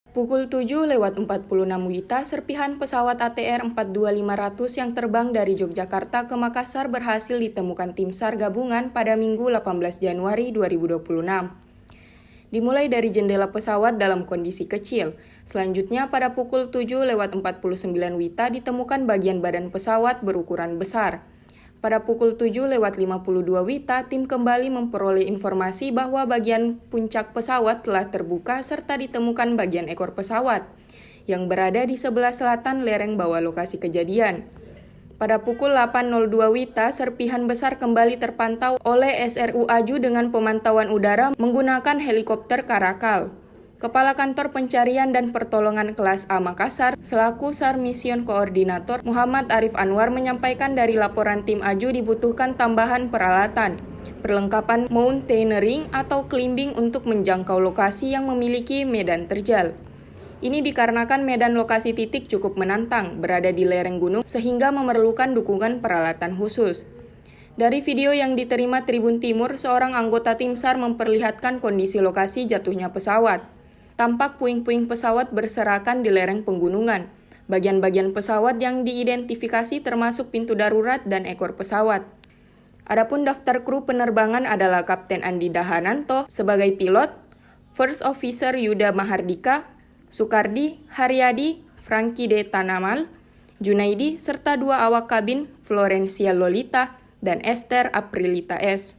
Pukul 7:46 WITA, serpihan pesawat ATR 42500 yang terbang dari Yogyakarta ke Makassar berhasil ditemukan tim SAR gabungan pada Minggu 18 Januari 2026. Dimulai dari jendela pesawat dalam kondisi kecil. Selanjutnya pada pukul 7:49 WITA ditemukan bagian badan pesawat berukuran besar. Pada pukul 7:52 WITA, tim kembali memperoleh informasi bahwa bagian puncak pesawat telah terbuka serta ditemukan bagian ekor pesawat yang berada di sebelah selatan lereng bawah lokasi kejadian. Pada pukul 8:02 WITA, serpihan besar kembali terpantau oleh SRU Aju dengan pemantauan udara menggunakan helikopter Karakal. Kepala Kantor Pencarian dan Pertolongan Kelas A Makassar, selaku SAR Mission Koordinator Muhammad Arif Anwar menyampaikan dari laporan tim Aju dibutuhkan tambahan peralatan, perlengkapan mountaineering atau climbing untuk menjangkau lokasi yang memiliki medan terjal. Ini dikarenakan medan lokasi titik cukup menantang, berada di lereng gunung sehingga memerlukan dukungan peralatan khusus. Dari video yang diterima Tribun Timur, seorang anggota tim SAR memperlihatkan kondisi lokasi jatuhnya pesawat. Tampak puing-puing pesawat berserakan di lereng penggunungan. Bagian-bagian pesawat yang diidentifikasi termasuk pintu darurat dan ekor pesawat. Adapun daftar kru penerbangan adalah Kapten Andi Dahananto sebagai pilot, First Officer Yuda Mahardika, Sukardi, Haryadi, Franky D. Tanamal, Junaidi, serta 2 awak kabin, Florencia Lolita dan Esther Aprilita S.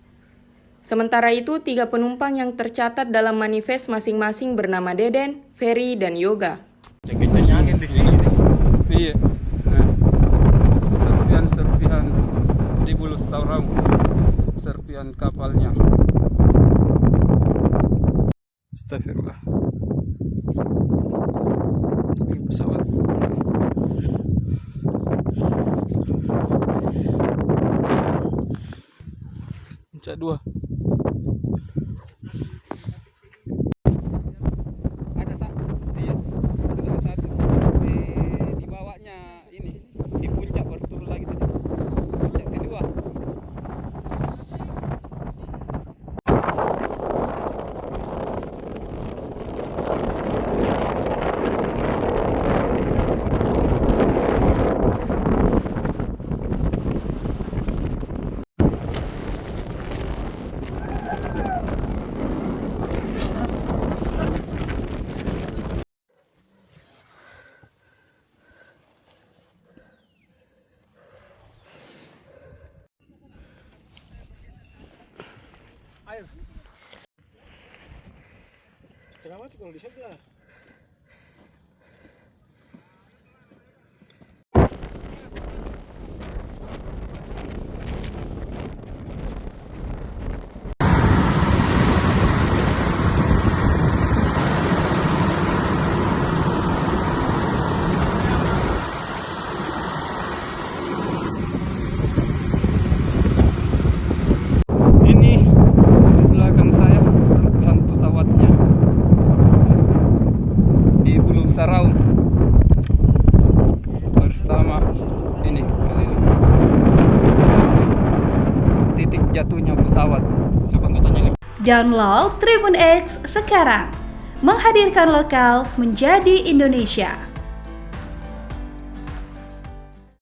Sementara itu, 3 penumpang yang tercatat dalam manifest masing-masing bernama Deden, Ferry, dan Yoga. Kita angin di sini. Iya. Nah, serpihan di bulu saurang, serpihan kapalnya. Astagfirullah. Ini pesawat. Puncak 2. Air. Setengah mati kalau di sebelah. Ini di belakang saya serpihan pesawatnya di Bulu Saraung bersama ini keliling titik jatuhnya pesawat. Download Tribun X sekarang, menghadirkan lokal menjadi Indonesia.